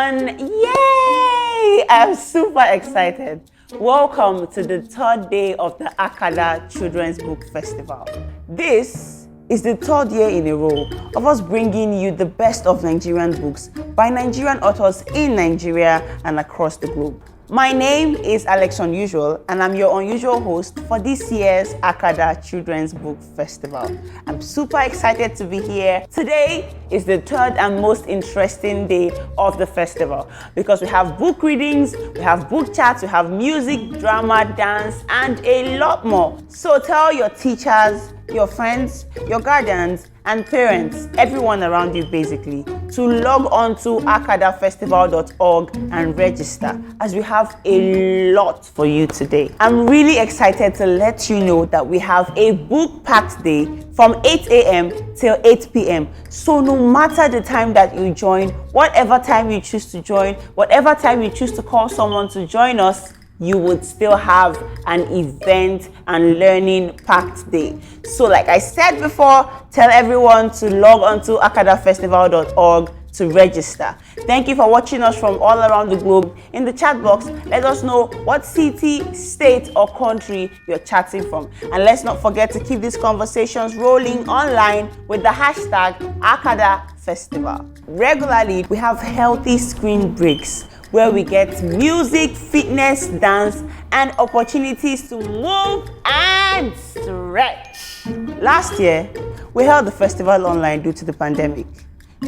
everyone! Yay! I'm super excited. Welcome to the third day of the Akada Children's Book Festival. This is the third year in a row of us bringing you the best of Nigerian books by Nigerian authors in Nigeria and across the globe. My name is Alex Unusual, and I'm your unusual host for this year's Akada Children's Book Festival. I'm super excited to be here. Today is the third and most interesting day of the festival because we have book readings, we have book chats, we have music, drama, dance, and a lot more. So tell your teachers, your friends, your guardians, and parents, everyone around you basically, to log on to akadafestival.org and register, as we have a lot for you today. I'm really excited to let you know that we have a book-packed day from 8 a.m. till 8 p.m. So no matter the time that you join, whatever time you choose to join, whatever time you choose to call someone to join us, you would still have an event and learning packed day. So like I said before, tell everyone to log on to akadafestival.org to register. Thank you for watching us from all around the globe. In the chat box, let us know what city, state, or country you're chatting from. And let's not forget to keep these conversations rolling online with the hashtag AkadaFestival. Regularly, we have healthy screen breaks where we get music, fitness, dance, and opportunities to move and stretch. Last year, we held the festival online due to the pandemic.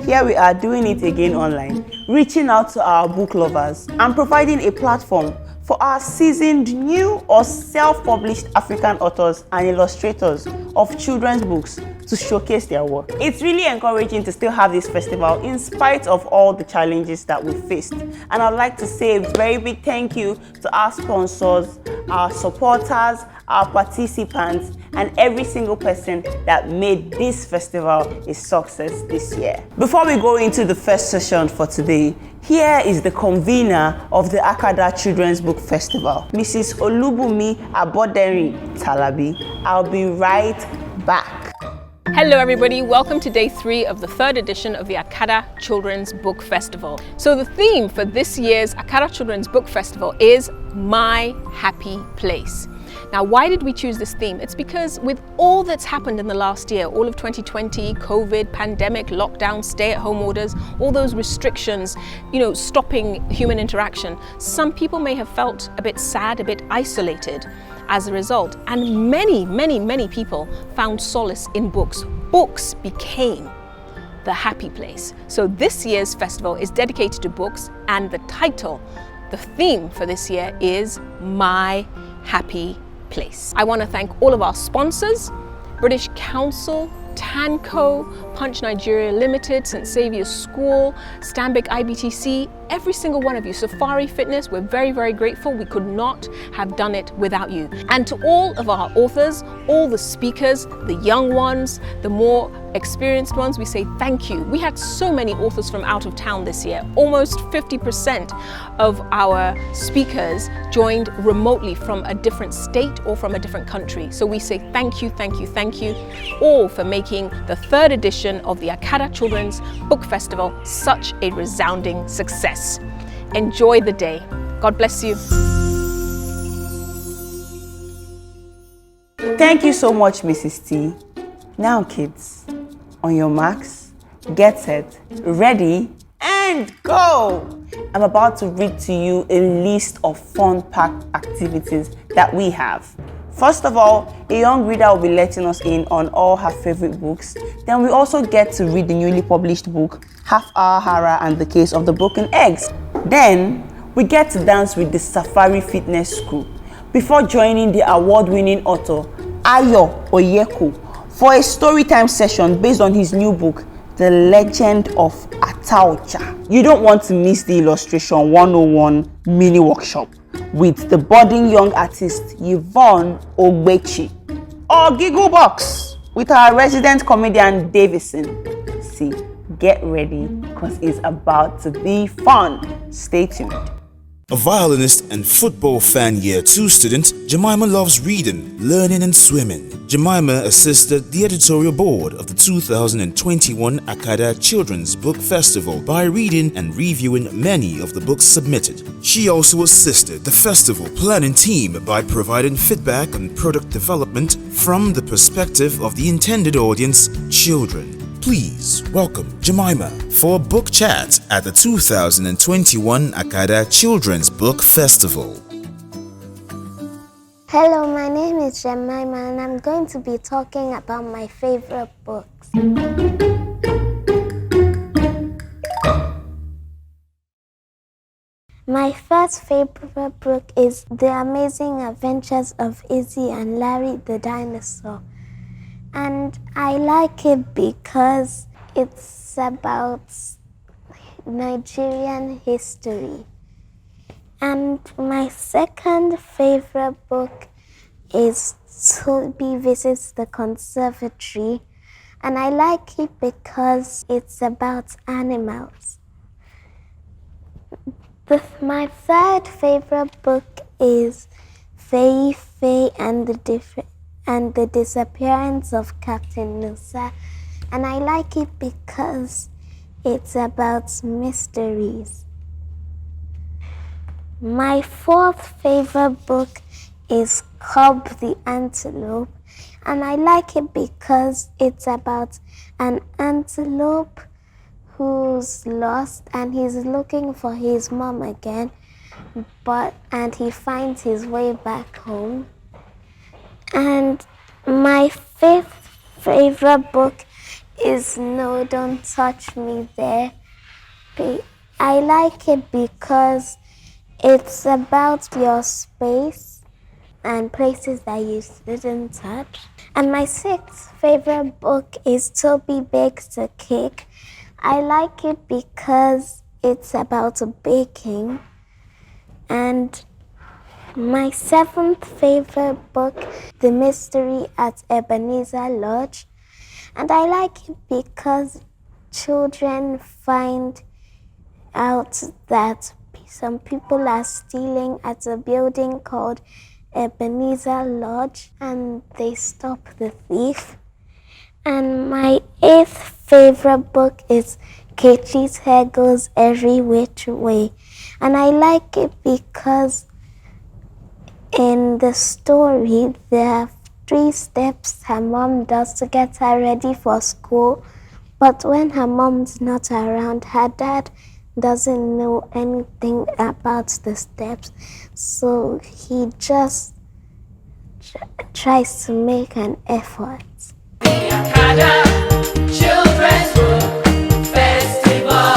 Here we are doing it again online, reaching out to our book lovers and providing a platform for our seasoned new or self-published African authors and illustrators of children's books to showcase their work. It's really encouraging to still have this festival in spite of all the challenges that we faced. And I'd like to say a very big thank you to our sponsors, our supporters, our participants, and every single person that made this festival a success this year. Before we go into the first session for today, here is the convener of the Akada Children's Book Festival, Mrs. Olubumi Aboderi Talabi. I'll be right back. Hello everybody, welcome to day 3 of the third edition of the Akada Children's Book Festival. So the theme for this year's Akada Children's Book Festival is My Happy Place. Now, why did we choose this theme? It's because with all that's happened in the last year, all of 2020, COVID, pandemic, lockdown, stay-at-home orders, all those restrictions, stopping human interaction, some people may have felt a bit sad, a bit isolated as a result. And many people found solace in books. Books became the happy place. So this year's festival is dedicated to books, and the title, the theme for this year is My Happy Place. I want to thank all of our sponsors, British Council, Tanco, Punch Nigeria Limited, St. Saviour's School, Stanbic IBTC, every single one of you. Safari Fitness, we're very grateful. We could not have done it without you. And to all of our authors, all the speakers, the young ones, the more experienced ones, we say thank you. We had so many authors from out of town this year. Almost 50% of our speakers joined remotely from a different state or from a different country. So we say thank you all for making the third edition of the Akada Children's Book Festival such a resounding success. Enjoy the day. God bless you. Thank you so much, Mrs. T. Now, kids, on your marks, get set, ready, and go! I'm about to read to you a list of fun-packed activities that we have. First of all, a young reader will be letting us in on all her favorite books. Then we also get to read the newly published book, Half Hour Hara and the Case of the Broken Eggs. Then we get to dance with the Safari Fitness crew before joining the award-winning author, Oyeku, for a storytime session based on his new book, The Legend of Ataoja. You don't want to miss the Illustration 101 mini workshop with the budding young artist Yvonne Ogbechi, or GiggleBox with our resident comedian Davidsyn. See, get ready because it's about to be fun. Stay tuned. A violinist and football fan Year 2 student, Jemima loves reading, learning and swimming. Jemima assisted the editorial board of the 2021 Akada Children's Book Festival by reading and reviewing many of the books submitted. She also assisted the festival planning team by providing feedback on product development from the perspective of the intended audience, children. Please welcome Jemima for a book chat at the 2021 Akada Children's Book Festival. Hello, my name is Jemima and I'm going to be talking about my favorite books. My first favorite book is The Amazing Adventures of Izzy and Larry the Dinosaur. And I like it because it's about Nigerian history. And my second favorite book is Toby Visits the Conservatory. And I like it because it's about animals. My third favorite book is Fei Fei and the Disappearance of Captain Nusa, and I like it because it's about mysteries. My fourth favorite book is Cobb the Antelope, and I like it because it's about an antelope who's lost and he's looking for his mom again, and he finds his way back home. And my fifth favorite book is No, Don't Touch Me There. I like it because it's about your space and places that you didn't touch. And my sixth favorite book is Toby Bakes a Cake. I like it because it's about baking. And my seventh favorite book, The Mystery at Ebenezer Lodge. And I like it because children find out that some people are stealing at a building called Ebenezer Lodge and they stop the thief. And my eighth favorite book is Kechi's Hair Goes Every Which Way. And I like it because in the story, there are 3 steps her mom does to get her ready for school. But when her mom's not around, her dad doesn't know anything about the steps. So he just tries to make an effort. The Akada Children's Book Festival.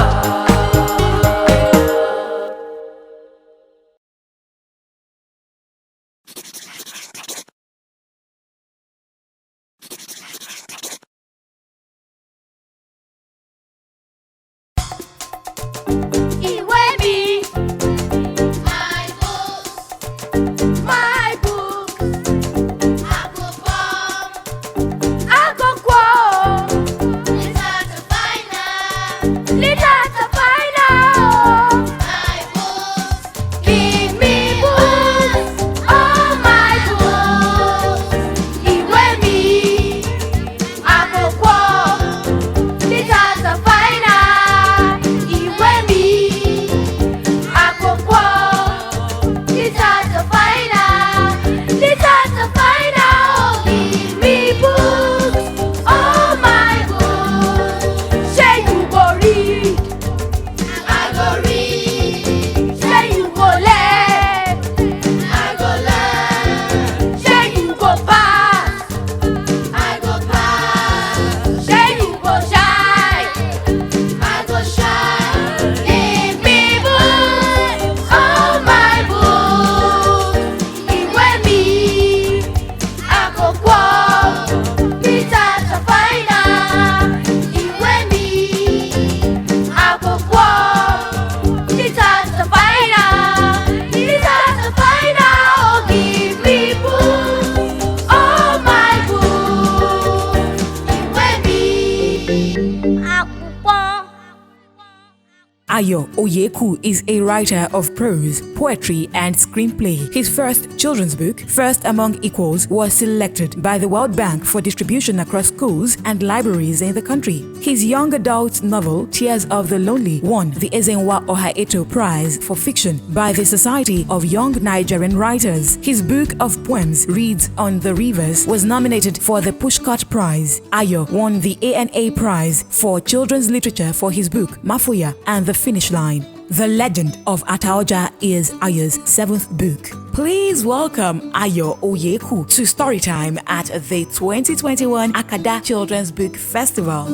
Ayo Oyeku is a writer of prose, poetry, and screenplay. His first children's book, First Among Equals, was selected by the World Bank for distribution across schools and libraries in the country. His young adult novel, Tears of the Lonely, won the Ezenwa Ohaeto Prize for Fiction by the Society of Young Nigerian Writers. His book of poems, Reeds on the Rivers, was nominated for the Pushcart Prize. Ayo won the ANA Prize for Children's Literature for his book, Mafuya and the Finish Line. The Legend of Ataoja is Ayo's 7th book. Please welcome Ayo Oyeku to Storytime at the 2021 Akada Children's Book Festival.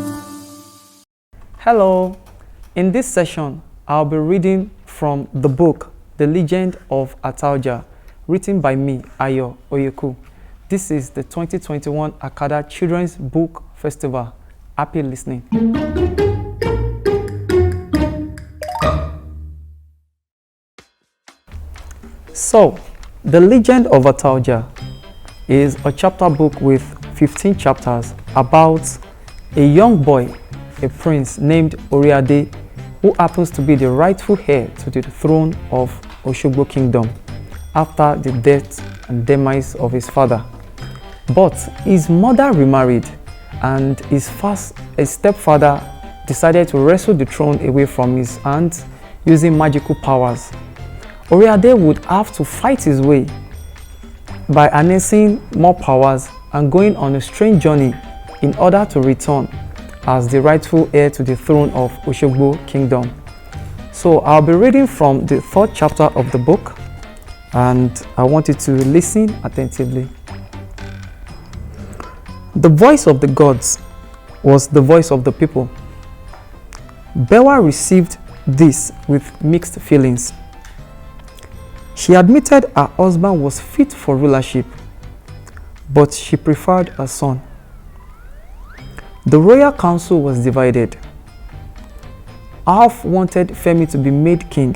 Hello, in this session I'll be reading from the book The Legend of Ataoja, written by me, Ayo Oyeku. This is the 2021 Akada Children's Book Festival. Happy listening. So, The Legend of Ataoja is a chapter book with 15 chapters about a young boy, a prince named Oriade, who happens to be the rightful heir to the throne of Oshogbo Kingdom after the death and demise of his father. But his mother remarried, and his stepfather decided to wrestle the throne away from his aunt using magical powers. Oriade would have to fight his way by harnessing more powers and going on a strange journey in order to return as the rightful heir to the throne of Oshogbo Kingdom. So I'll be reading from the 3rd chapter of the book, and I want you to listen attentively. The voice of the gods was the voice of the people. Bewa received this with mixed feelings. She admitted her husband was fit for rulership, but she preferred her son. The royal council was divided. Half wanted Femi to be made king,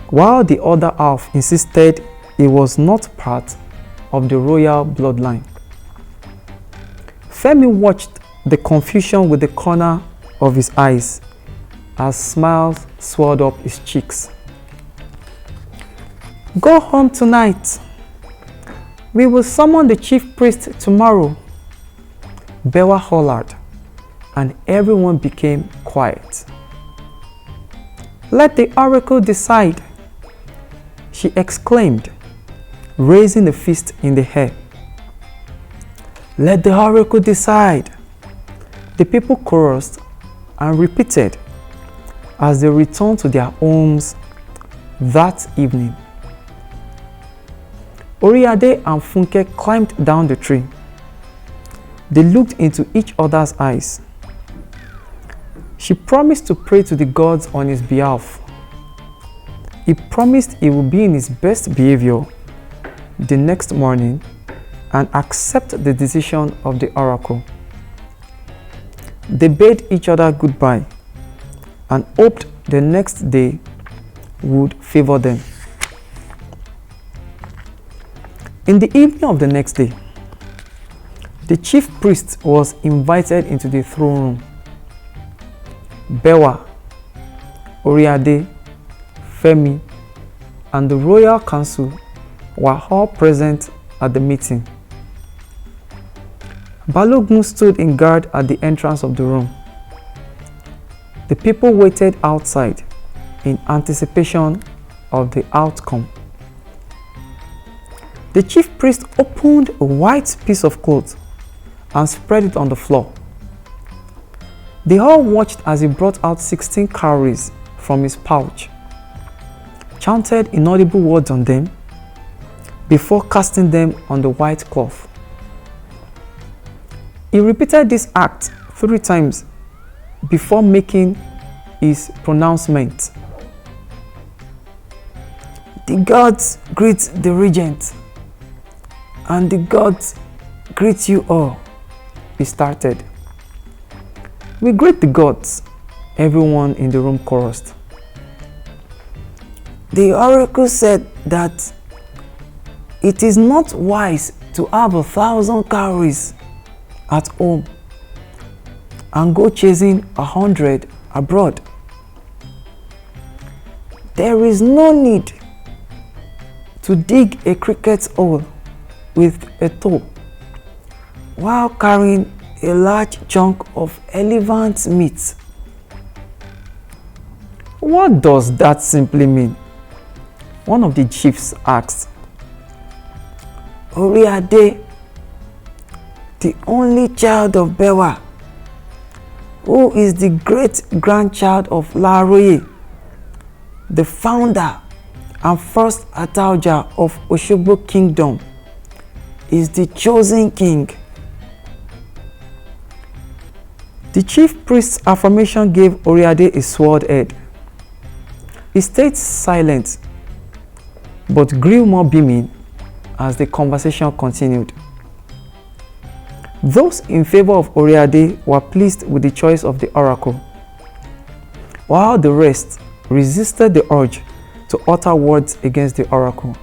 while the other half insisted he was not part of the royal bloodline. Femi watched the confusion with the corner of his eyes as smiles swelled up his cheeks. Go home tonight. We will summon the chief priest tomorrow. Bewa hollered, and everyone became quiet. Let the oracle decide, she exclaimed, raising the fist in the air. Let the oracle decide, the people chorused and repeated as they returned to their homes that evening. Oriade and Funke climbed down the tree. They looked into each other's eyes. She promised to pray to the gods on his behalf. He promised he would be in his best behavior the next morning and accept the decision of the oracle. They bade each other goodbye and hoped the next day would favor them. In the evening of the next day, the chief priest was invited into the throne room. Bewa, Oriade, Femi, and the royal council were all present at the meeting. Balogun stood in guard at the entrance of the room. The people waited outside in anticipation of the outcome. The chief priest opened a white piece of cloth and spread it on the floor. They all watched as he brought out 16 cowries from his pouch, chanted inaudible words on them before casting them on the white cloth. He repeated this act 3 times before making his pronouncement. The gods greet the regent, and the gods greet you all, he started. We greet the gods, everyone in the room chorused. The oracle said that it is not wise to have 1,000 cowries at home and go chasing 100 abroad. there is no need to dig a cricket hole with a toe while carrying a large chunk of elephant meat. What does that simply mean? One of the chiefs asked. Oriade, the only child of Bewa, who is the great-grandchild of Laroye, the founder and first Ataoja of Oshogbo Kingdom, is the chosen king. The chief priest's affirmation gave Oriade a sword head. He stayed silent, but grew more beaming as the conversation continued. Those in favor of Oriade were pleased with the choice of the oracle, while the rest resisted the urge to utter words against the oracle.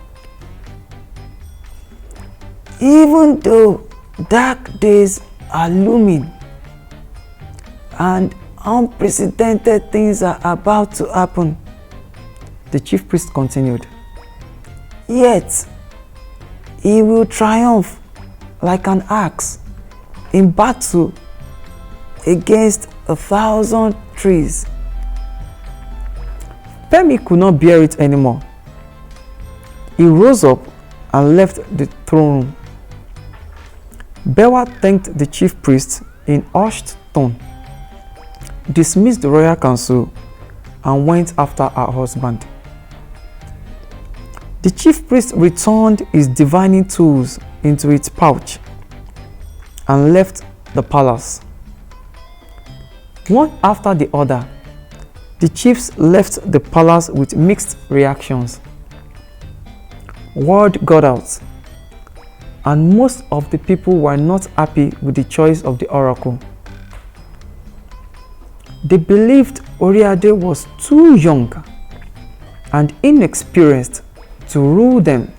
Even though dark days are looming and unprecedented things are about to happen, the chief priest continued, yet he will triumph like an axe in battle against 1,000 trees. Femi could not bear it anymore. He rose up and left the throne room. Bewa thanked the chief priest in hushed tone, dismissed the royal council, and went after her husband. The chief priest returned his divining tools into its pouch and left the palace. One after the other, the chiefs left the palace with mixed reactions. Word got out, and most of the people were not happy with the choice of the oracle. They believed Oriade was too young and inexperienced to rule them,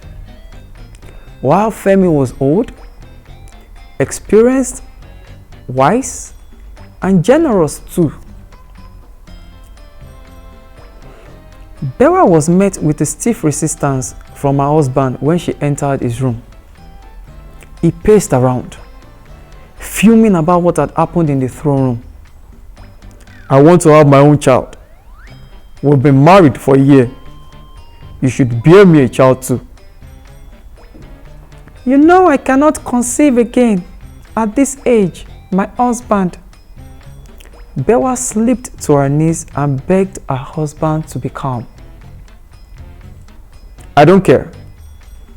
while Femi was old, experienced, wise, and generous too. Bewa was met with a stiff resistance from her husband when she entered his room. He paced around, fuming about what had happened in the throne room. I want to have my own child. We've been married for a year. You should bear me a child too. You know I cannot conceive again at this age, my husband. Bewa slipped to her knees and begged her husband to be calm. I don't care.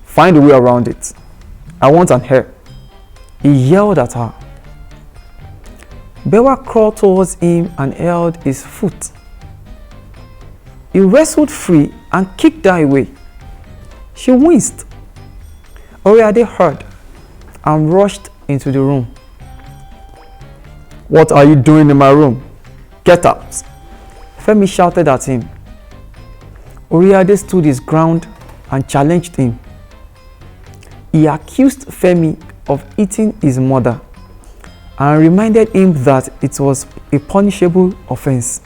Find a way around it. I want an heir. He yelled at her. Bewa crawled towards him and held his foot. He wrestled free and kicked her away. She winced. Oriade heard and rushed into the room. What are you doing in my room? Get out! Femi shouted at him. Oriade stood his ground and challenged him. He accused Femi of eating his mother and reminded him that it was a punishable offense.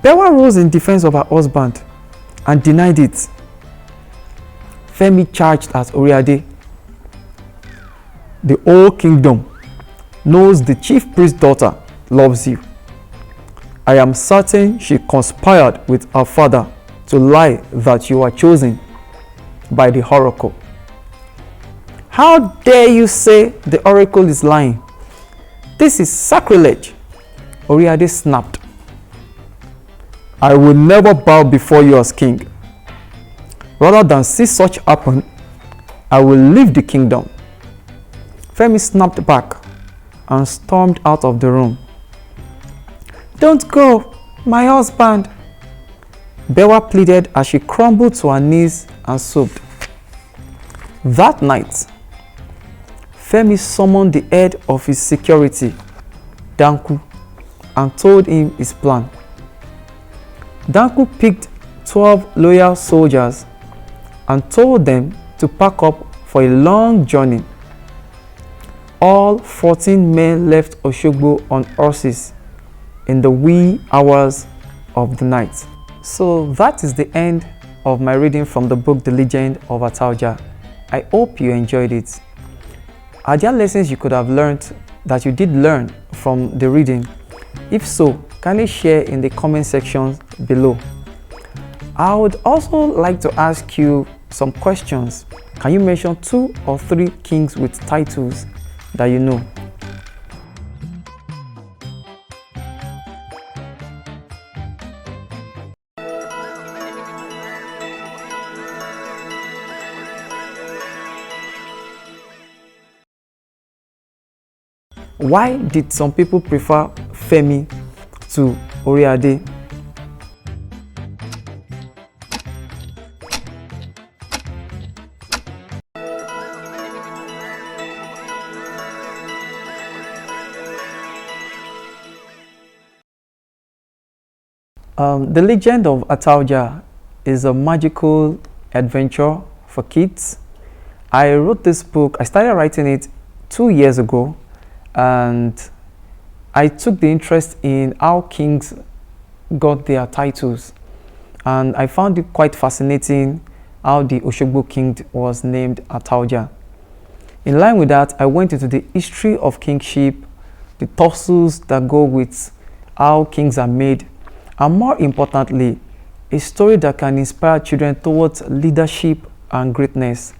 Bewa rose in defense of her husband and denied it. Femi charged at Oriade. The whole kingdom knows the chief priest's daughter loves you. I am certain she conspired with her father to lie that you are chosen by the oracle. How dare you say the oracle is lying? This is sacrilege. Oriade snapped. I will never bow before you as king. Rather than see such happen, I will leave the kingdom. Femi snapped back and stormed out of the room. Don't go, my husband. Bewa pleaded as she crumbled to her knees and sobbed. That night, Femi summoned the head of his security, Danku, and told him his plan. Danku picked 12 loyal soldiers and told them to pack up for a long journey. All 14 men left Oshogbo on horses in the wee hours of the night. So that is the end of my reading from the book The Legend of Ataoja. I hope you enjoyed it. Are there lessons you could have learned that you did learn from the reading? If so, kindly share in the comment section below. I would also like to ask you some questions. Can you mention 2 or 3 kings with titles that you know? Why did some people prefer Femi to Oriade? The Legend of Ataoja is a magical adventure for kids. I wrote this book, I started writing it 2 years ago, and I took the interest in how kings got their titles, and I found it quite fascinating how the Oshogbo king was named Ataoja. In line with that, I went into the history of kingship, the tussles that go with how kings are made, and more importantly, a story that can inspire children towards leadership and greatness.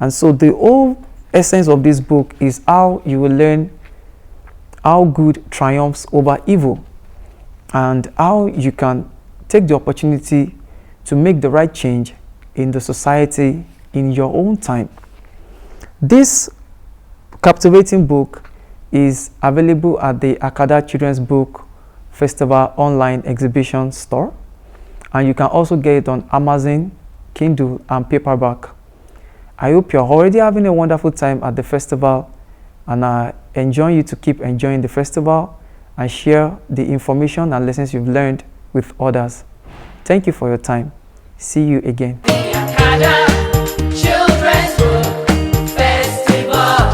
And so the whole essence of this book is how you will learn how good triumphs over evil, and how you can take the opportunity to make the right change in the society in your own time. This captivating book is available at the Akada Children's Book Festival online exhibition store, and you can also get it on Amazon, Kindle, and paperback. I hope you're already having a wonderful time at the festival, and I enjoy you to keep enjoying the festival and share the information and lessons you've learned with others. Thank you for your time. See you again. The Akada Children's Book Festival.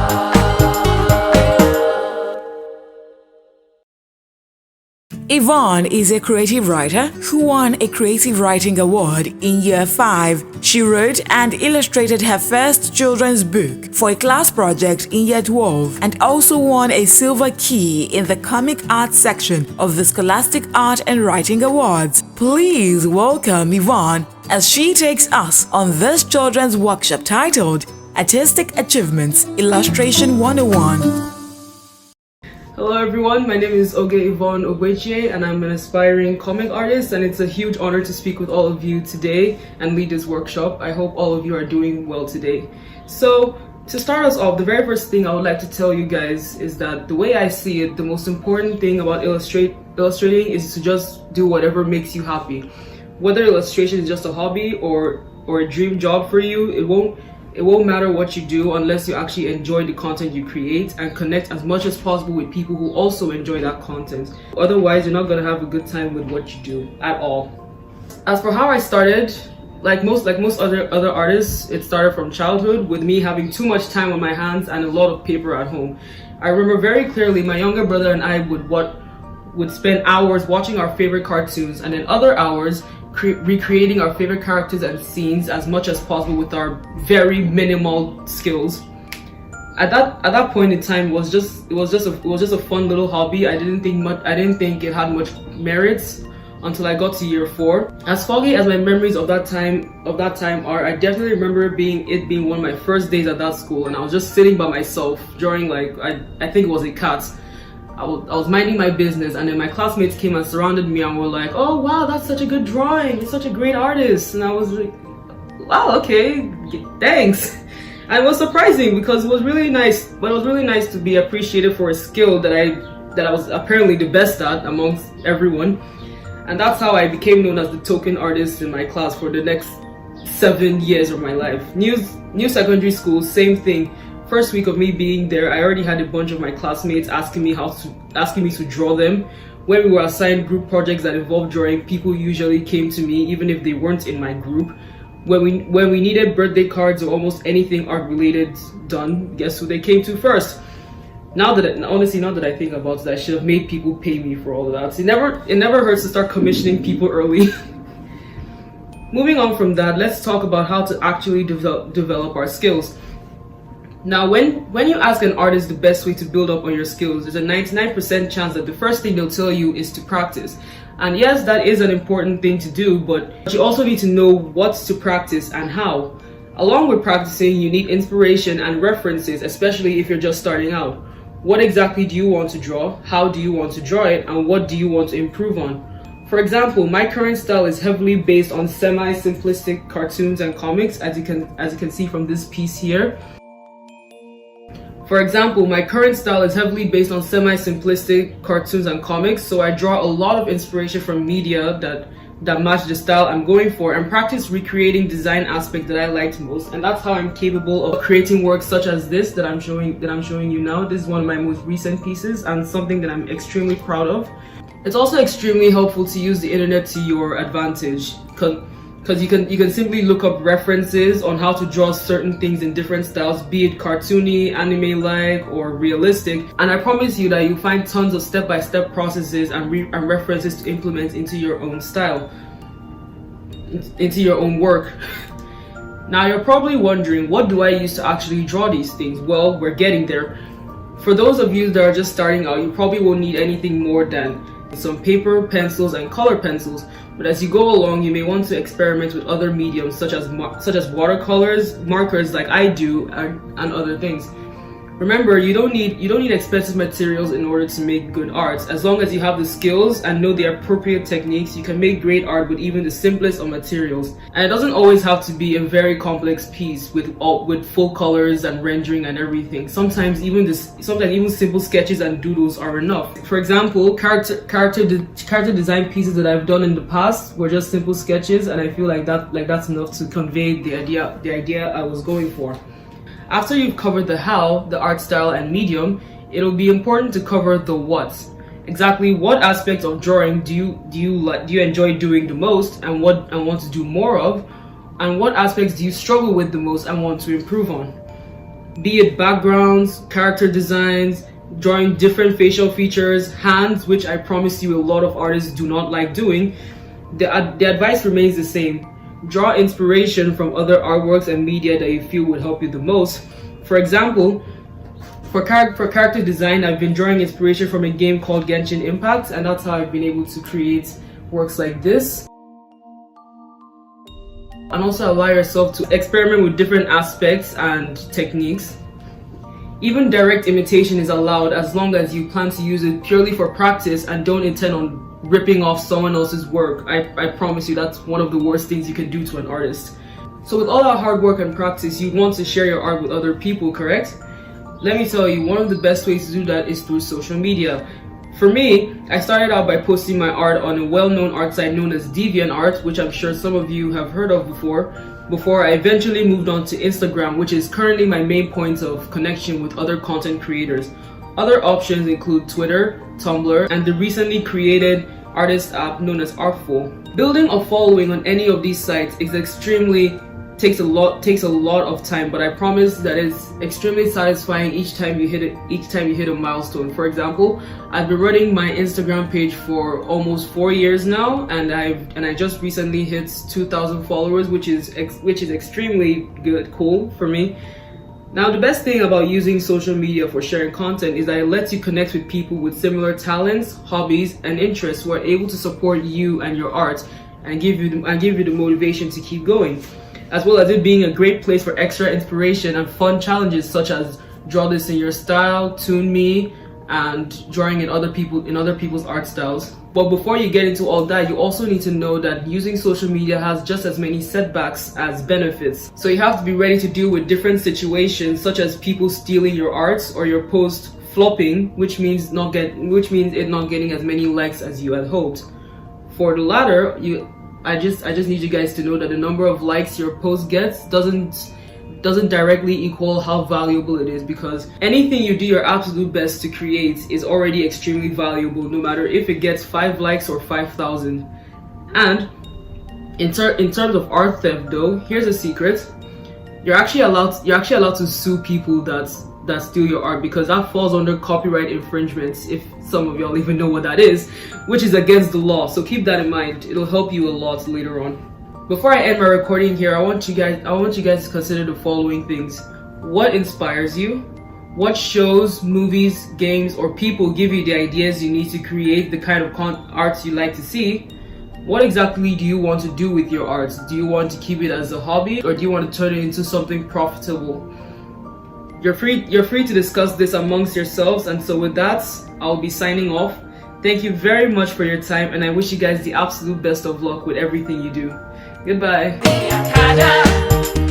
Yvonne is a creative writer who won a Creative Writing Award in Year 5. She wrote and illustrated her first children's book for a class project in Year 12 and also won a Silver Key in the Comic Arts section of the Scholastic Art and Writing Awards. Please welcome Yvonne as she takes us on this children's workshop titled Artistic Achievements Illustration 101. Hello everyone, my name is Yvonne Ogbechi and I'm an aspiring comic artist, and it's a huge honor to speak with all of you today and lead this workshop. I hope all of you are doing well today. So to start us off, the very first thing I would like to tell you guys is that the way I see it, the most important thing about illustrating is to just do whatever makes you happy. Whether illustration is just a hobby or a dream job for you, it won't matter what you do unless you actually enjoy the content you create and connect as much as possible with people who also enjoy that content. Otherwise, you're not going to have a good time with what you do at all. As for how I started, like most other artists, it started from childhood with me having too much time on my hands and a lot of paper at home. I remember very clearly my younger brother and I would spend hours watching our favorite cartoons, and then other hours recreating our favorite characters and scenes as much as possible with our very minimal skills. At that point in time, it was just a fun little hobby. I didn't think it had much merits until I got to Year 4. As foggy as my memories of that time are, I definitely remember it being one of my first days at that school, and I was just sitting by myself drawing, like I think it was a cat. I was minding my business, and then my classmates came and surrounded me and were like, "Oh wow, that's such a good drawing, you're such a great artist." And I was like, "Wow, okay, thanks." And it was surprising because it was really nice, but it was really nice to be appreciated for a skill that I was apparently the best at amongst everyone. And that's how I became known as the token artist in my class for the next 7 years of my life. New secondary school, same thing. First week of me being there, I already had a bunch of my classmates asking me to draw them. When we were assigned group projects that involved drawing, people usually came to me even if they weren't in my group. When we needed birthday cards or almost anything art related done, guess who they came to first? Honestly, now that I think about it, I should have made people pay me for all of that. It never hurts to start commissioning people early. Moving on from that, let's talk about how to actually develop our skills. Now, when you ask an artist the best way to build up on your skills, there's a 99% chance that the first thing they'll tell you is to practice. And yes, that is an important thing to do, but you also need to know what to practice and how. Along with practicing, you need inspiration and references, especially if you're just starting out. What exactly do you want to draw? How do you want to draw it? And what do you want to improve on? For example, my current style is heavily based on semi-simplistic cartoons and comics, as you can see from this piece here. For example, my current style is heavily based on semi-simplistic cartoons and comics, so I draw a lot of inspiration from media that match the style I'm going for and practice recreating design aspects that I liked most, and that's how I'm capable of creating works such as this that I'm showing you now. This is one of my most recent pieces and something that I'm extremely proud of. It's also extremely helpful to use the internet to your advantage, because you can simply look up references on how to draw certain things in different styles, be it cartoony, anime-like, or realistic, and I promise you that you'll find tons of step-by-step processes and references to implement into your own style, into your own work. Now you're probably wondering, what do I use to actually draw these things? Well, we're getting there. For those of you that are just starting out, you probably won't need anything more than some paper, pencils, and color pencils. But as you go along, you may want to experiment with other mediums such as watercolors, markers like I do, and other things. Remember, you don't need expensive materials in order to make good art. As long as you have the skills and know the appropriate techniques, you can make great art with even the simplest of materials. And it doesn't always have to be a very complex piece with full colors and rendering and everything. Sometimes even simple sketches and doodles are enough. For example, character design pieces that I've done in the past were just simple sketches, and I feel like that's enough to convey the idea I was going for. After you've covered the how, the art style, and medium, it'll be important to cover the what. Exactly what aspects of drawing do you enjoy doing the most and want to do more of, and what aspects do you struggle with the most and want to improve on? Be it backgrounds, character designs, drawing different facial features, hands, which I promise you a lot of artists do not like doing. The advice remains the same. Draw inspiration from other artworks and media that you feel would help you the most. For example, for character design, I've been drawing inspiration from a game called Genshin Impact, and that's how I've been able to create works like this. And also allow yourself to experiment with different aspects and techniques. Even direct imitation is allowed as long as you plan to use it purely for practice and don't intend on ripping off someone else's work. I promise you that's one of the worst things you can do to an artist. So with all that hard work and practice, you want to share your art with other people, correct? Let me tell you, one of the best ways to do that is through social media. For me, I started out by posting my art on a well-known art site known as DeviantArt, which I'm sure some of you have heard of before I eventually moved on to Instagram, which is currently my main point of connection with other content creators. Other options include Twitter, Tumblr, and the recently created artist app known as Artful. Building a following on any of these sites takes a lot of time, but I promise that it's extremely satisfying each time you hit a milestone. For example, I've been running my Instagram page for almost 4 years now, and I just recently hit 2,000 followers, which is extremely cool for me. Now, the best thing about using social media for sharing content is that it lets you connect with people with similar talents, hobbies, and interests who are able to support you and your art and give you the motivation to keep going, as well as it being a great place for extra inspiration and fun challenges such as draw this in your style, tune me, and drawing in other people's art styles. But before you get into all that, you also need to know that using social media has just as many setbacks as benefits. So you have to be ready to deal with different situations, such as people stealing your art or your post flopping, which means it not getting as many likes as you had hoped. For the latter, I just need you guys to know that the number of likes your post gets doesn't directly equal how valuable it is, because anything you do your absolute best to create is already extremely valuable, no matter if it gets 5 likes or 5,000. And in terms of art theft though, here's a secret. You're actually allowed to sue people that that steal your art, because that falls under copyright infringements, if some of y'all even know what that is, which is against the law. So keep that in mind. It'll help you a lot later on. Before I end my recording here, I want you guys to consider the following things. What inspires you? What shows, movies, games, or people give you the ideas you need to create the kind of arts you like to see? What exactly do you want to do with your art? Do you want to keep it as a hobby, or do you want to turn it into something profitable? You're free to discuss this amongst yourselves, and so with that, I'll be signing off. Thank you very much for your time, and I wish you guys the absolute best of luck with everything you do. Goodbye. The Akada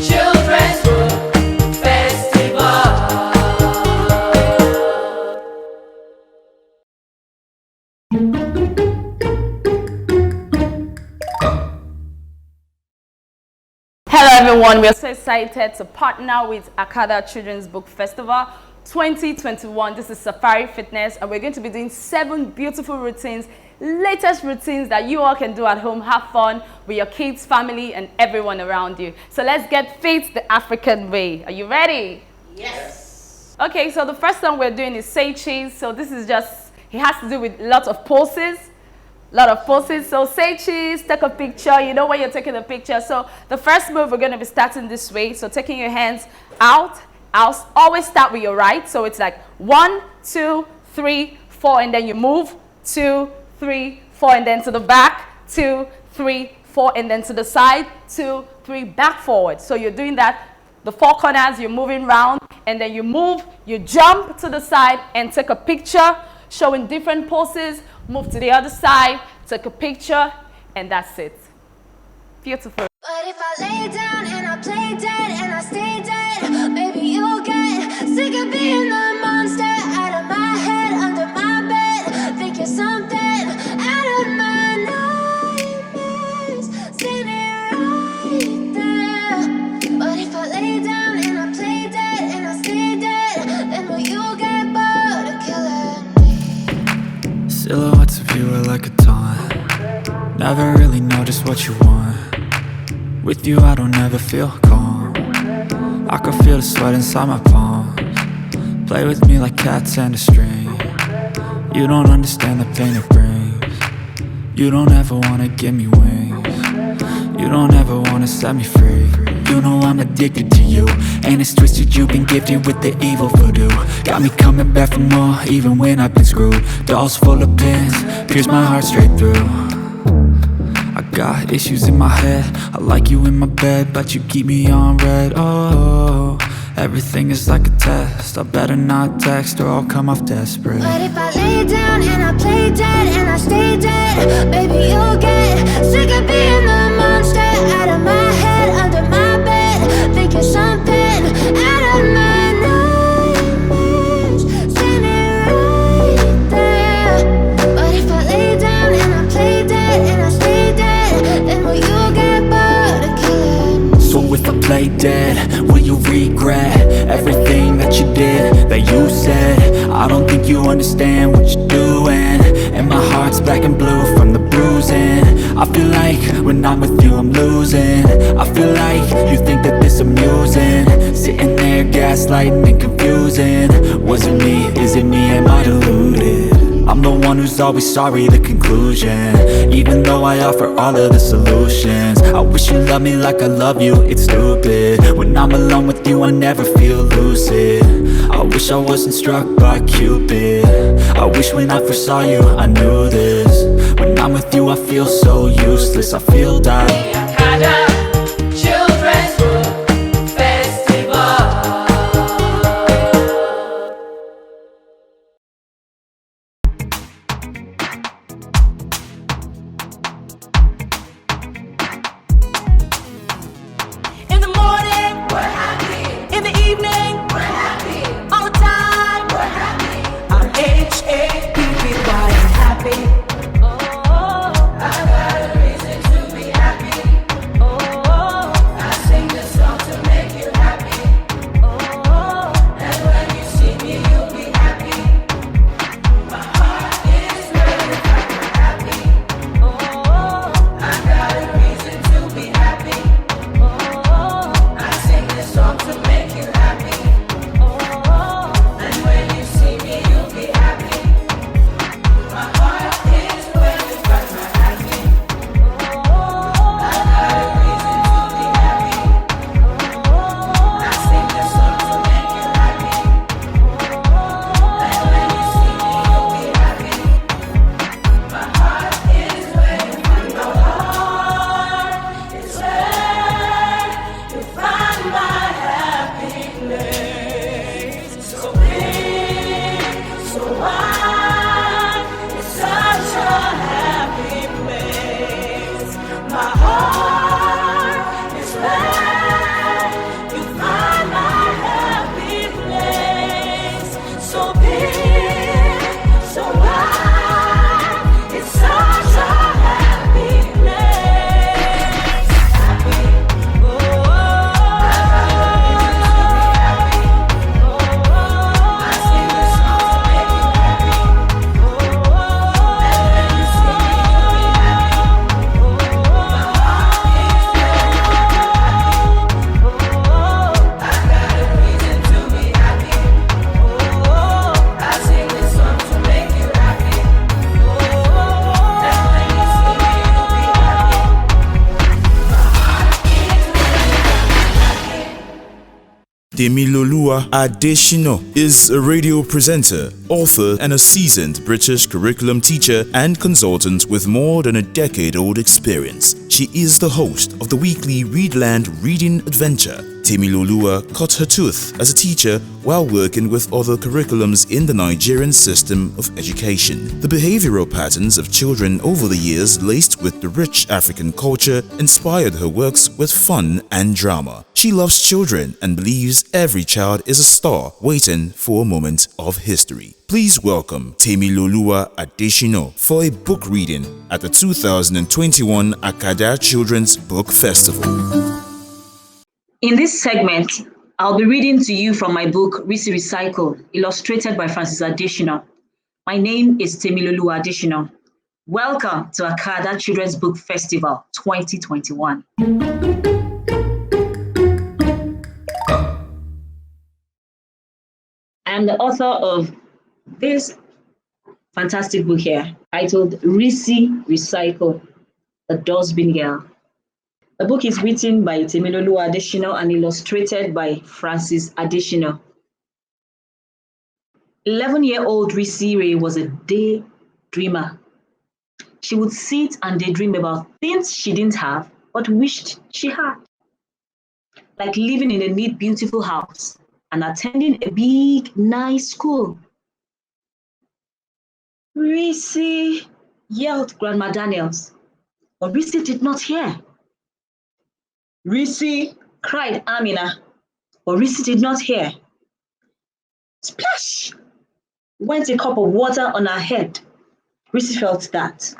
Children's Book Festival. Hello everyone, we are so excited to partner with Akada Children's Book Festival 2021. This is Safari Fitness, and we're going to be doing 7 beautiful routines, latest routines that you all can do at home. Have fun with your kids, family, and everyone around you. So let's get fit the African way. Are you ready? Yes. Okay, so the first one we're doing is say cheese. So this is just, it has to do with lots of poses. So say cheese, take a picture. You know when you're taking a picture. So the first move, we're going to be starting this way. So taking your hands out. I'll always start with your right. So it's like 1, 2, 3, 4, and then you move 2, 3, 4, and then to the back, 2, 3, 4, and then to the side, 2, 3, back, forward. So you're doing that. The 4 corners, you're moving round, and then you move, you jump to the side and take a picture, showing different poses. Move to the other side, take a picture, and that's it. Beautiful. But if I lay down and I play dead and I stay dead, maybe you'll get sick of being the monster out of my head, under my bed. Think you're something out of my nightmares, standing right there. But if I lay down and I play dead and I stay dead, then will you get bored of killing me? Silhouettes of you are like a taunt. Never really know just what you want. With you I don't ever feel calm. I can feel the sweat inside my palms. Play with me like cats and a string. You don't understand the pain it brings. You don't ever wanna give me wings. You don't ever wanna set me free. You know I'm addicted to you, and it's twisted, you've been gifted with the evil voodoo. Got me coming back for more, even when I've been screwed. Dolls full of pins, pierce my heart straight through. I got issues in my head, I like you in my bed, but you keep me on red. Oh, everything is like a test, I better not text or I'll come off desperate. But if I lay down and I play dead and I stay dead, baby you'll get sick of being the monster out of my head, under my bed. Think you're something out of my nightmares, standing right there. But if I lay down and I play dead and I stay dead, then will you get bored of killing me? So if I play dead, will you regret everything that you did, that you said? I don't think you understand what you're doing, and my heart's black and blue from the bruising. I feel like when I'm with you I'm losing. I feel like you think that this amusing, sitting there gaslighting and confusing. Was it me? Is it me? Am I deluded? I'm the one who's always sorry, the conclusion. Even though I offer all of the solutions, I wish you loved me like I love you, it's stupid. When I'm alone with you I never feel lucid. I wish I wasn't struck by Cupid. I wish when I first saw you I knew this. When I'm with you I feel so useless, I feel The Akada Children's Book Festival. In the morning, we're happy. In the evening, we're happy. All the time, we're happy. I'm H-A-P-P-Y, I'm happy. Oh, I got a reason to be happy. Oh, Temiloluwa Adeshina is a radio presenter, author, and a seasoned British curriculum teacher and consultant with more than a decade-old experience. She is the host of the weekly Readland Reading Adventure. Temiloluwa cut her tooth as a teacher while working with other curriculums in the Nigerian system of education. The behavioral patterns of children over the years, laced with the rich African culture, inspired her works with fun and drama. She loves children and believes every child is a star waiting for a moment of history. Please welcome Temiloluwa Adeshina for a book reading at the 2021 Akada Children's Book Festival. In this segment, I'll be reading to you from my book, Risi Recycle, illustrated by Francis Adeshina. My name is Temiloluwa Adeshina. Welcome to Akada Children's Book Festival 2021. I am the author of this fantastic book here, titled Risi Recycle, The Dustbin Girl. The book is written by Temiloluwa Adeshina and illustrated by Francis Adeshina. 11-year-old Risi was a daydreamer. She would sit and daydream about things she didn't have but wished she had, like living in a neat, beautiful house and attending a big, nice school. Risi, yelled Grandma Daniels, but Risi did not hear. Risi, cried Amina, but Risi did not hear. Splash! Went a cup of water on her head. Risi felt that.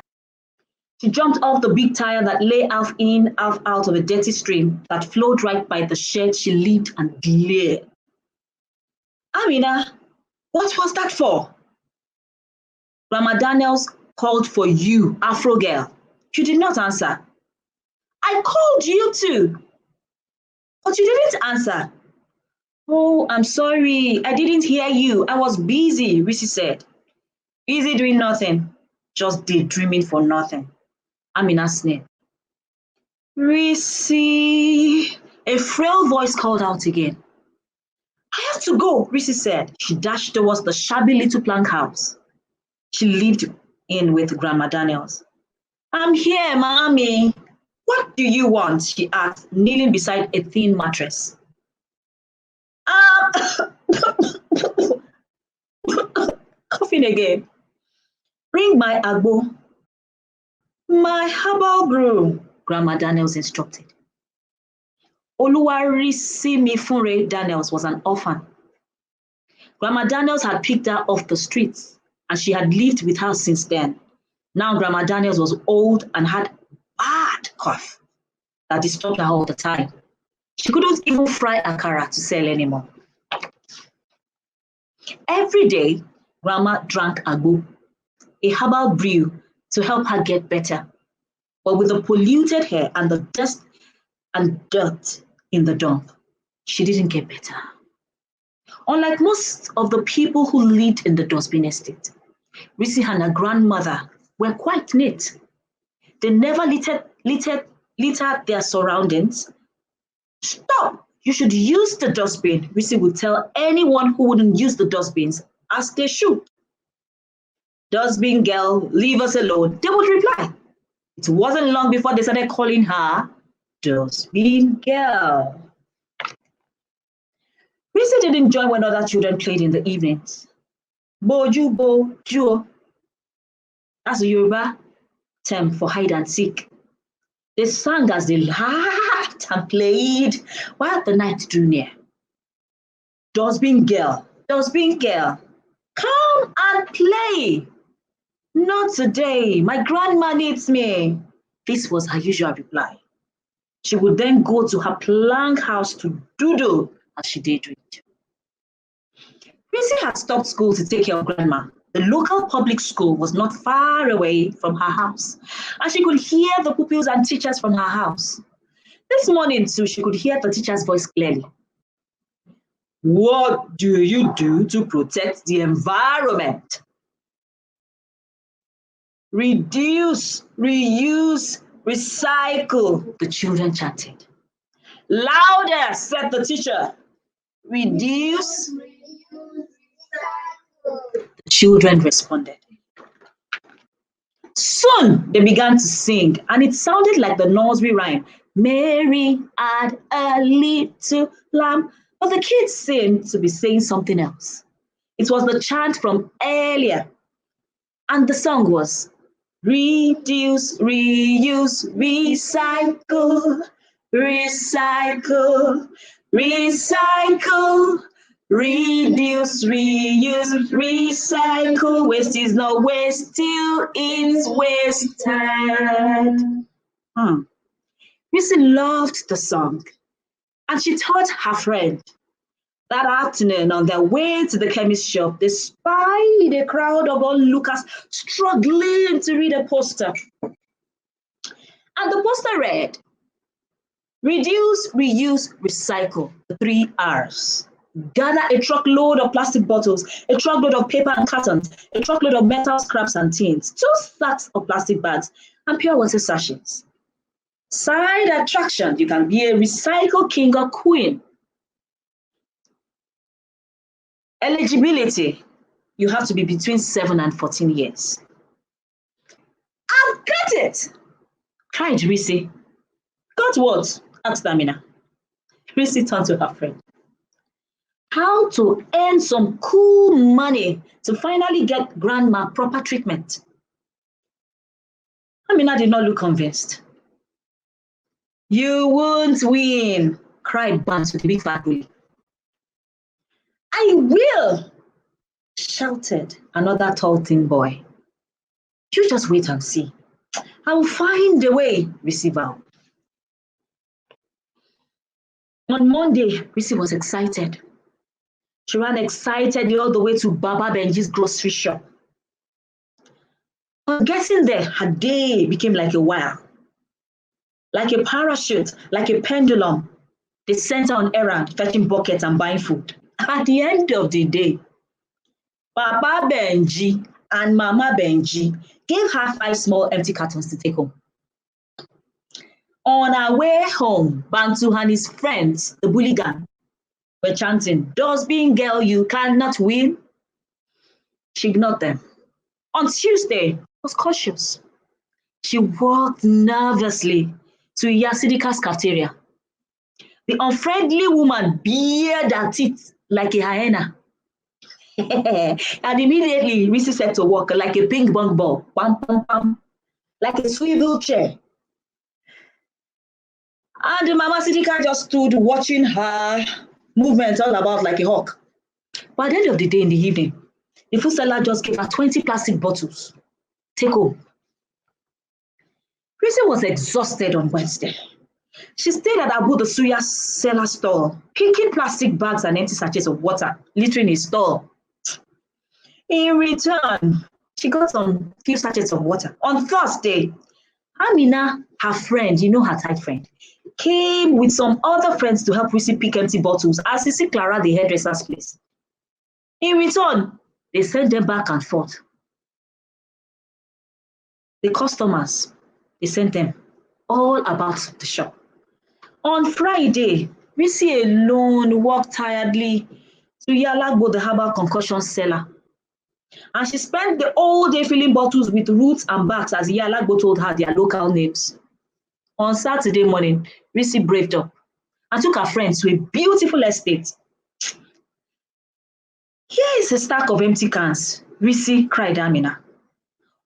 She jumped off the big tire that lay half in, half out of a dirty stream that flowed right by the shed she lived and glared. Amina, what was that for? Grandma Daniels called for you, Afro girl. You did not answer. I called you too, but you didn't answer. Oh, I'm sorry. I didn't hear you. I was busy, Risi said. Busy doing nothing, just daydreaming for nothing. Amina sneered. Risi, a frail voice called out again. I have to go, Risi said. She dashed towards the shabby little plank house she lived in with Grandma Daniels. I'm here, Mommy. What do you want? She asked, kneeling beside a thin mattress. Coughing again. Bring my agbo. My herbal brew, Grandma Daniels instructed. Oluwarisi Daniels was an orphan. Grandma Daniels had picked her off the streets, and she had lived with her since then. Now Grandma Daniels was old and had bad cough that disturbed her all the time. She couldn't even fry akara to sell anymore. Every day, Grandma drank agbo, a herbal brew, to help her get better. But with the polluted hair and the dust and dirt in the dump, she didn't get better. Unlike most of the people who lived in the dustbin estate, Risi and her grandmother were quite neat. They never littered their surroundings. Stop! You should use the dustbin, Risi would tell anyone who wouldn't use the dustbins as they should. Dustbin girl, leave us alone, they would reply. It wasn't long before they started calling her Dustbin Girl. Risi didn't join when other children played in the evenings. Boju boju. That's the Yoruba term for hide and seek. They sang as they laughed and played while the night drew near. Dustbin Girl, come and play. Not today, my grandma needs me. This was her usual reply. She would then go to her plank house to doodle as she daydreamed. Risi had stopped school to take care of Grandma. The local public school was not far away from her house, and she could hear the pupils and teachers from her house. This morning, too, she could hear the teacher's voice clearly. What do you do to protect the environment? Reduce, reuse, recycle, the children chanted. Louder, said the teacher. reduce. The children responded. Soon they began to sing, and it sounded like the nursery rhyme. Mary had a little lamb. But the kids seemed to be saying something else. It was the chant from earlier. And the song was reduce, reuse, recycle, recycle, recycle, reduce, reuse, recycle. Waste is not waste till it's wasted. Risi loved the song, and she taught her friend. That afternoon, on their way to the chemist shop, they spied a crowd of onlookers struggling to read a poster. And the poster read, reduce, reuse, recycle, the 3 R's. Gather a truckload of plastic bottles, a truckload of paper and cartons, a truckload of metal scraps and tins, 2 sacks of plastic bags, and pure water sachets. Side attraction, you can be a recycle king or queen. Eligibility, you have to be between 7 and 14 years. I've got it, cried Risi. Got what? Asked Amina. Risi turned to her friend. How to earn some cool money to finally get grandma proper treatment. Amina did not look convinced. You won't win, cried Bans with a big fat bully. I will, shouted another tall thin boy. You just wait and see. I will find a way, Risi vowed. On Monday, Risi was excited. She ran excitedly all the way to Baba Benji's grocery shop. On getting there, her day became like a whirl. Like a parachute, like a pendulum. They sent her on errand, fetching buckets and buying food. At the end of the day, Papa Benji and Mama Benji gave her 5 small empty cartons to take home. On our way home, Bantu and his friends, the bully gang, were chanting, "Dustbin girl, you cannot win." She ignored them. On Tuesday, was cautious. She walked nervously to Yasidika's cafeteria. The unfriendly woman bared her teeth like a hyena. And immediately, Risi set to work like a ping pong ball, pam, pam, pam, like a swivel chair. And the Mama Sidika just stood watching her movements all about like a hawk. By the end of the day in the evening, the food seller just gave her 20 plastic bottles. Take home. Risi was exhausted on Wednesday. She stayed at Abu the Suya seller store, picking plastic bags and empty sachets of water, littering his store. In return, she got some few sachets of water. On Thursday, Amina, her friend, her tight friend, came with some other friends to help Risi pick empty bottles as Risi Clara the hairdresser's place. In return, they sent them back and forth. The customers, they sent them all about the shop. On Friday, Risi alone walked tiredly to Yalagbo, the herbal concussion seller. And she spent the whole day filling bottles with roots and barks as Yalagbo told her their local names. On Saturday morning, Risi braved up and took her friends to a beautiful estate. Here is a stack of empty cans, Risi cried Amina.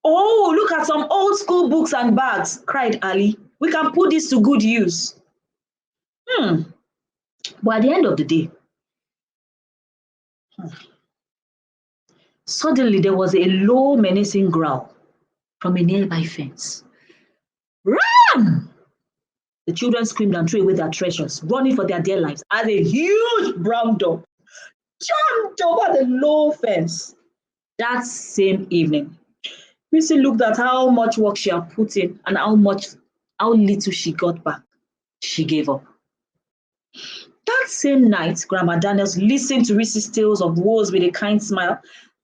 Oh, look at some old school books and bags, cried Ali. We can put this to good use. But at the end of the day, suddenly there was a low menacing growl from a nearby fence. Run! The children screamed and threw away their treasures, running for their dear lives, as a huge brown dog jumped over the low fence. That same evening, Risi looked at how much work she had put in and how little she got back. She gave up. That same night, Grandma Daniels listened to Risi's tales of woes with a kind smile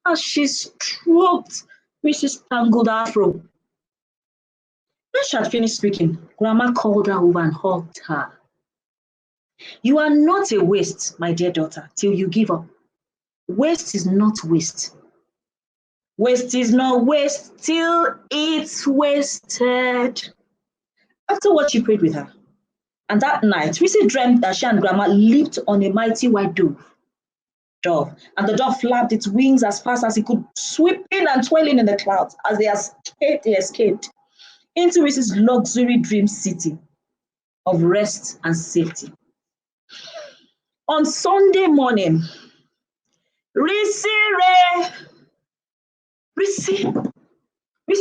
as she stroked Risi's tangled afro. When she had finished speaking, Grandma called her over and hugged her. You are not a waste, my dear daughter, till you give up. Waste is not waste. Waste is not waste till it's wasted. After what she prayed with her, and that night, Risi dreamt that she and Grandma leaped on a mighty white dove, and the dove flapped its wings as fast as it could, sweeping and twirling in the clouds as they escaped into Risi's luxury dream city of rest and safety. On Sunday morning, Risi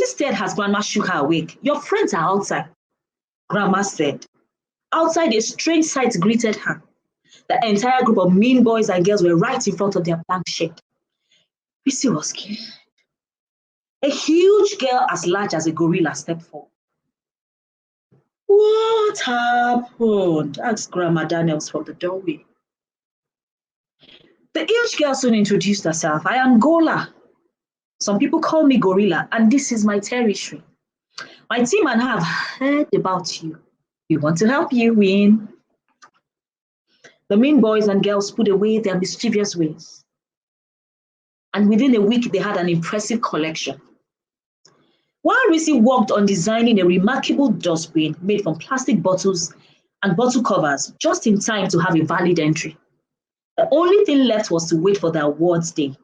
stared as Grandma shook her awake. Your friends are outside, Grandma said. Outside, a strange sight greeted her. The entire group of mean boys and girls were right in front of their plank shed. Risi was scared. A huge girl as large as a gorilla stepped forward. What happened? Asked Grandma Daniels from the doorway. The huge girl soon introduced herself. I am Gola. Some people call me Gorilla, and this is my territory. My team and I have heard about you. We want to help you win. The mean boys and girls put away their mischievous ways. And within a week, they had an impressive collection. While Risi worked on designing a remarkable dustbin made from plastic bottles and bottle covers, just in time to have a valid entry, the only thing left was to wait for the awards day.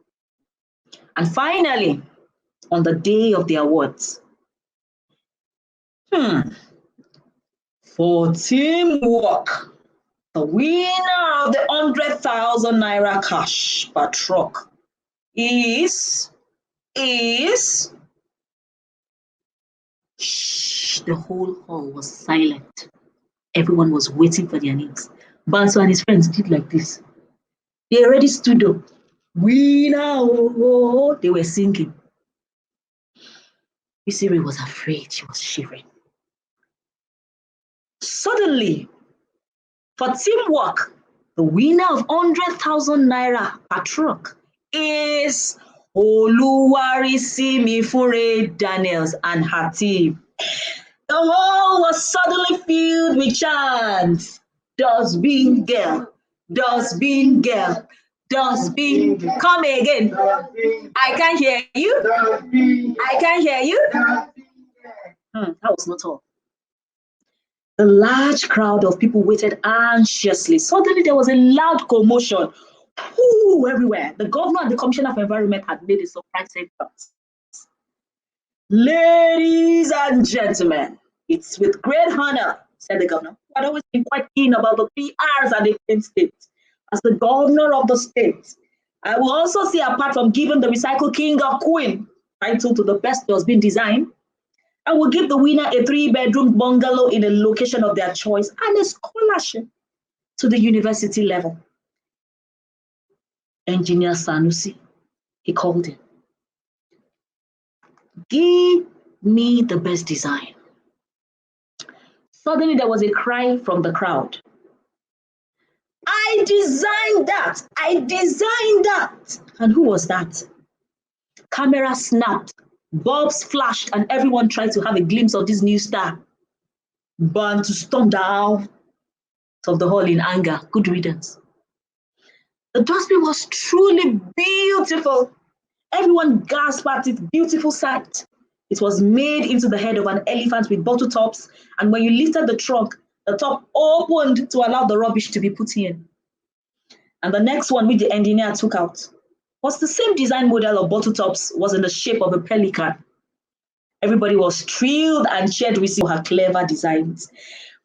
And finally, on the day of the awards, for teamwork, the winner of the 100,000 naira cash per truck is. Shh, the whole hall was silent. Everyone was waiting for their names. Banso and his friends did like this. They already stood up. Winner, oh, they were singing. Risi was afraid. She was shivering. Suddenly, for teamwork, the winner of 100,000 naira per truck is Oluwarisimi Daniels and her team. The hall was suddenly filled with chants. Dustbin girl, dustbin girl, dustbin. Come again. I can't hear you. I can't hear you. That was not all. The large crowd of people waited anxiously. Suddenly, there was a loud commotion. Ooh, everywhere. The governor and the commissioner of environment had made a surprise entrance. Ladies and gentlemen, it's with great honor, said the governor, who had always been quite keen about the 3 R's at the Plain State. As the governor of the state, I will also see, apart from giving the Recycle King of Queen title to the best dustbin design, I will give the winner a 3-bedroom bungalow in a location of their choice and a scholarship to the university level. Engineer Sanusi, he called him. Give me the best design. Suddenly there was a cry from the crowd. I designed that! I designed that! And who was that? Camera snapped, bulbs flashed, and everyone tried to have a glimpse of this new star. Bantu stormed out of the hall in anger. Good riddance. The dustbin was truly beautiful. Everyone gasped at its beautiful sight. It was made into the head of an elephant with bottle tops, and when you lifted the trunk, the top opened to allow the rubbish to be put in. And the next one, which the engineer took out, was the same design model of bottle tops, was in the shape of a pelican. Everybody was thrilled and cheered Risi for her clever designs.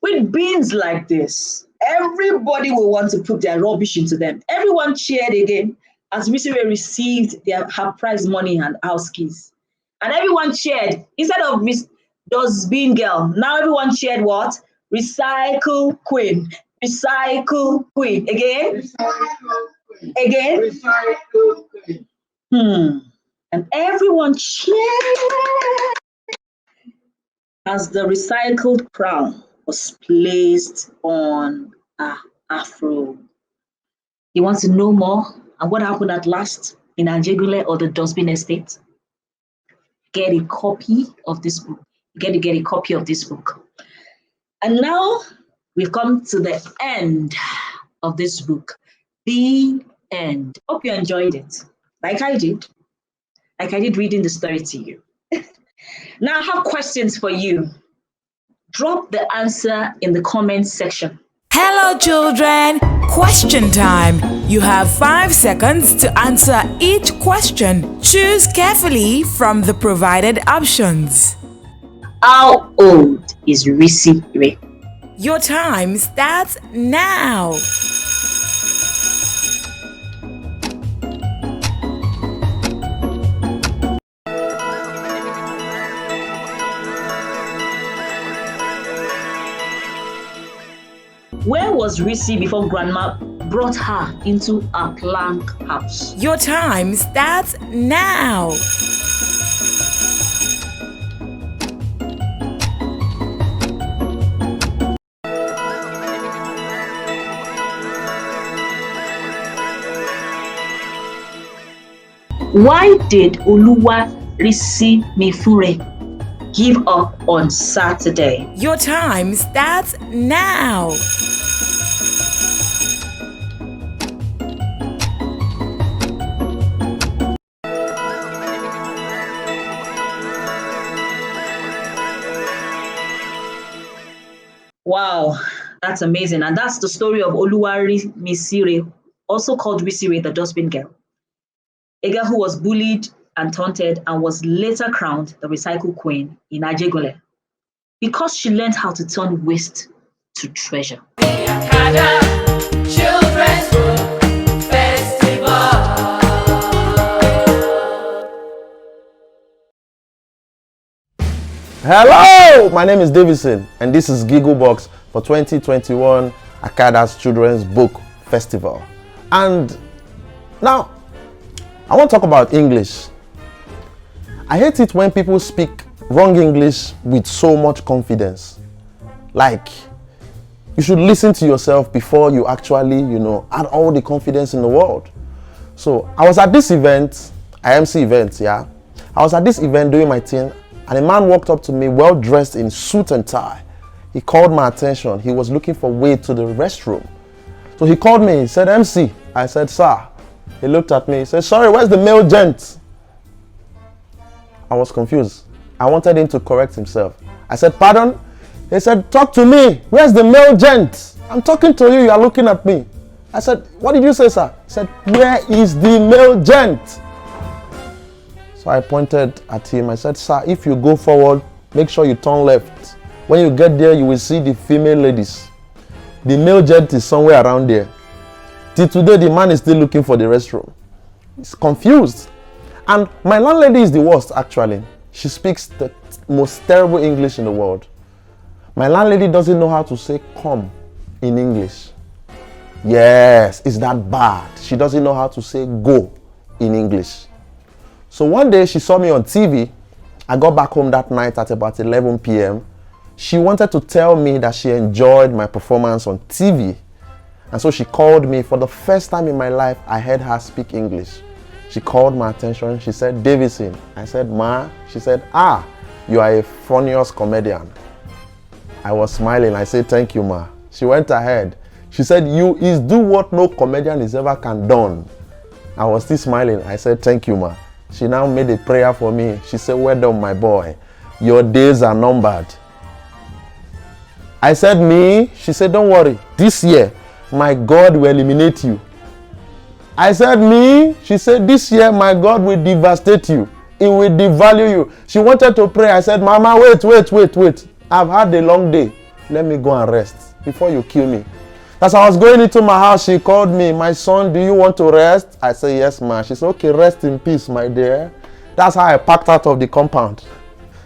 With bins like this, everybody will want to put their rubbish into them. Everyone cheered again as Risi received her prize money and house keys. And everyone cheered, instead of Dustbin Girl, now everyone cheered what? Recycle Queen. Recycle Queen. Again? Recycle Queen. Again? Recycle Queen. And everyone cheered as the recycled crown was placed on her afro. You want to know more and what happened at last in Ajegule or the Dustbin Estate? Get a copy of this book. Get a copy of this book. And now We've come to the end of this book. The end. Hope you enjoyed it. Like I did reading the story to you. Now I have questions for you. Drop the answer in the comments section. Hello, children. Question time. You have 5 seconds to answer each question. Choose carefully from the provided options. How old is Risi? Your time starts now. Where was Risi before Grandma brought her into a plank house? Your time starts now. Why did Oluwa Risi Mifure give up on Saturday? Your time starts now. Wow, that's amazing. And that's the story of Oluwari Misire, also called Risire, the dustbin girl. A girl who was bullied and taunted and was later crowned the recycle queen in Ajegole because she learned how to turn waste to treasure. The Akada Children's Book Festival. Hello, my name is Davidsyn, and this is GiggleBox for 2021 Akada's Children's Book Festival. And now, I want to talk about English. I hate it when people speak wrong English with so much confidence. Like, you should listen to yourself before you actually, add all the confidence in the world. So, I was at this event, IMC event, yeah. I was at this event doing my thing, and a man walked up to me well dressed in suit and tie. He called my attention. He was looking for way to the restroom. So he called me, he said, MC. I said, sir. He looked at me, he said, sorry, where's the male gent? I was confused. I wanted him to correct himself. I said, pardon? He said, talk to me. Where's the male gent? I'm talking to you, you are looking at me. I said, what did you say, sir? He said, where is the male gent? So I pointed at him. I said, sir, if you go forward, make sure you turn left. When you get there, you will see the female ladies. The male gent is somewhere around there. Till today, the man is still looking for the restroom. He's confused. And my landlady is the worst, actually. She speaks the most terrible English in the world. My landlady doesn't know how to say come in English. Yes, it's that bad. She doesn't know how to say go in English. So one day she saw me on TV. I got back home that night at about 11 p.m. She wanted to tell me that she enjoyed my performance on TV. And so she called me. For the first time in my life, I heard her speak English. She called my attention. She said, Davidsyn. I said, ma. She said, you are a funniest comedian. I was smiling. I said, thank you, ma. She went ahead. She said, you is do what no comedian is ever can done. I was still smiling. I said, thank you, ma. She now made a prayer for me. She said, well done, my boy. Your days are numbered. I said, me? She said, don't worry. This year, my God will eliminate you. I said, me? She said, this year, my God will devastate you. It will devalue you. She wanted to pray. I said, Mama, wait. I've had a long day. Let me go and rest before you kill me. As I was going into my house, she called me. My son, do you want to rest? I said, yes, ma. She said, okay, rest in peace, my dear. That's how I packed out of the compound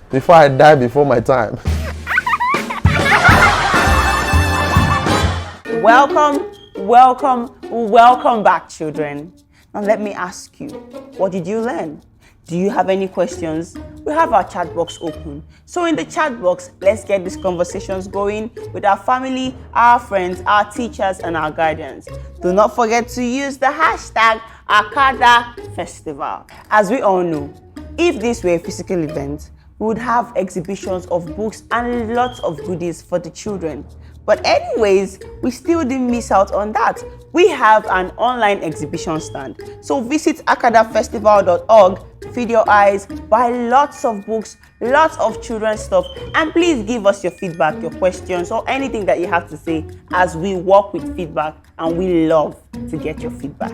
before I die before my time. Welcome back, children. Now let me ask you, what did you learn? Do you have any questions? We have our chat box open. So in the chat box, let's get these conversations going with our family, our friends, our teachers, and our guardians. Do not forget to use the hashtag Akada Festival. As we all know, if this were a physical event, we would have exhibitions of books and lots of goodies for the children. But anyways, we still didn't miss out on that. We have an online exhibition stand. So visit akadafestival.org, feed your eyes, buy lots of books, lots of children's stuff, and please give us your feedback, your questions, or anything that you have to say, as we work with feedback and we love to get your feedback.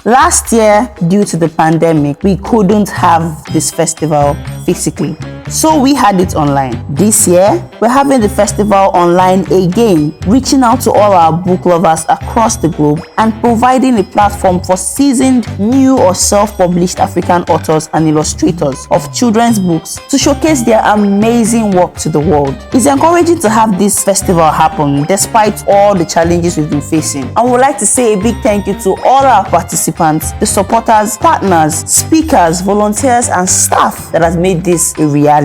Last year, due to the pandemic, we couldn't have this festival physically, so we had it online. This year, we're having the festival online again, reaching out to all our book lovers across the globe and providing a platform for seasoned, new or self-published African authors and illustrators of children's books to showcase their amazing work to the world. It's encouraging to have this festival happen despite all the challenges we've been facing. And we'd like to say a big thank you to all our participants, the supporters, partners, speakers, volunteers, and staff that has made this a reality.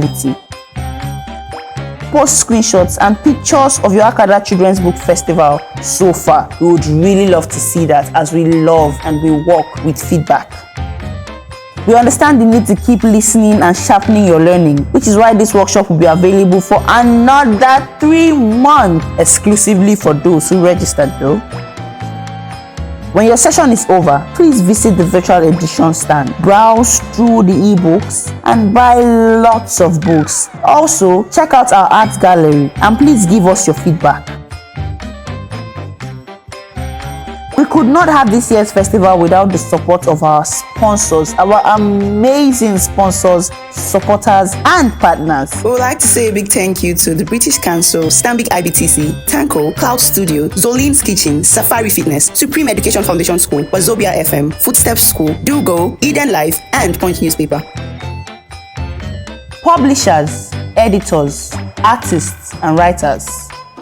Post screenshots and pictures of your Akada Children's Book Festival so far. We would really love to see that, as we love and we work with feedback. We understand the need to keep listening and sharpening your learning, which is why this workshop will be available for another 3 months, exclusively for those who registered though. When your session is over, please visit the virtual edition stand, browse through the ebooks, and buy lots of books. Also, check out our art gallery and please give us your feedback. We could not have this year's festival without the support of our sponsors, our amazing sponsors, supporters, and partners. We would like to say a big thank you to the British Council, Stanbic IBTC, Tanko, Cloud Studio, Zolin's Kitchen, Safari Fitness, Supreme Education Foundation School, Wazobia FM, Footsteps School, Do Go, Eden Life, and Punch Newspaper. Publishers, editors, artists, and writers.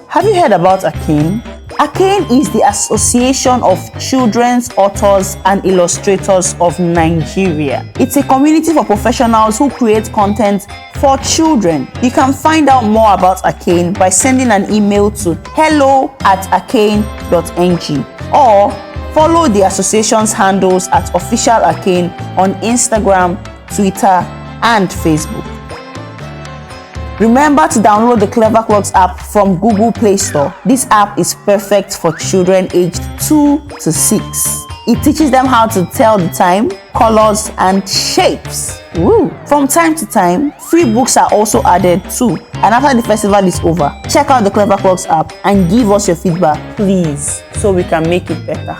Have you heard about Akane? Akane is the Association of Children's Authors and Illustrators of Nigeria. It's a community for professionals who create content for children. You can find out more about Akane by sending an email to hello@akane.ng or follow the association's handles at Official Akane on Instagram, Twitter, and Facebook. Remember to download the Clever Clocks app from Google Play Store. This app is perfect for children aged 2 to 6. It teaches them how to tell the time, colors, and shapes. Woo. From time to time, free books are also added too. And after the festival is over, check out the Clever Clocks app and give us your feedback, please, so we can make it better.